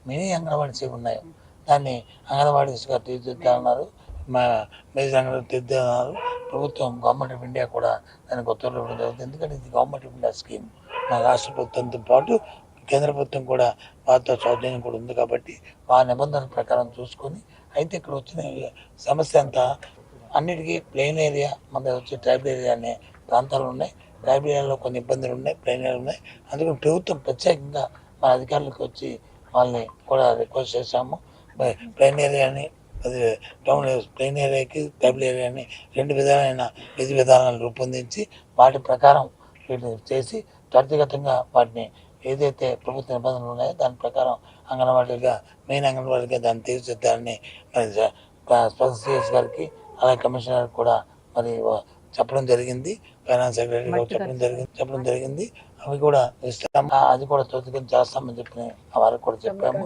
Mini anganwadis ఉన్నాయి. దాన్ని అంగన్వాడీస్గా తీర్చిదిద్దాలన్నారు. మా మేజర్ అంగన్వాడీ తీర్చిదిద్దాలన్నారు. ప్రభుత్వం గవర్నమెంట్ ఆఫ్ ఇండియా కూడా దానికి ఉత్తర్వులు ఇవ్వడం జరుగుతుంది. ఎందుకంటే ఇది గవర్నమెంట్ ఆఫ్ ఇండియా స్కీమ్. మా రాష్ట్ర ప్రభుత్వంతో పాటు కేంద్ర ప్రభుత్వం కూడా వారితో సౌజన్యం కూడా ఉంది కాబట్టి ఆ నిబంధనల ప్రకారం చూసుకొని అయితే ఇక్కడ వచ్చిన సమస్య అంతా అన్నిటికీ ప్లెయిన్ ఏరియా మన వచ్చి ట్రైబల్ ఏరియా అనే ప్రాంతాలు ఉన్నాయి. ట్రైబల్ ఏరియాలో కొన్ని ఇబ్బందులు ఉన్నాయి, ప్లెయిన్ ఏరియా ఉన్నాయి. అందుకని ప్రభుత్వం ప్రత్యేకంగా మన అధికారులకు వచ్చి వాళ్ళని కూడా రిక్వెస్ట్ చేశాము. ప్లెయిన్ ఏరియాని అది టౌన్ ప్లెయిన్ ఏరియాకి ట్రైబల్ ఏరియాని 2 విధాలైన విధి విధానాలు రూపొందించి వాటి ప్రకారం వీటిని చేసి త్వరితగతంగా వాటిని ఏదైతే ప్రభుత్వ నిబంధనలు ఉన్నాయో దాని ప్రకారం అంగన్వాడీగా మెయిన్ అంగన్వాడీగా దాన్ని తీర్చిదిద్దాలని మరి స్పెషల్ సిఎస్ గారికి అలాగే కమిషనర్ కూడా మరి చెప్పడం జరిగింది. ఫైనాన్స్ సెక్రటరీ చెప్పడం జరిగింది. అవి కూడా ఇస్తాం, అది కూడా త్వరితగతిన చేస్తామని చెప్పి వారికి కూడా చెప్పాము.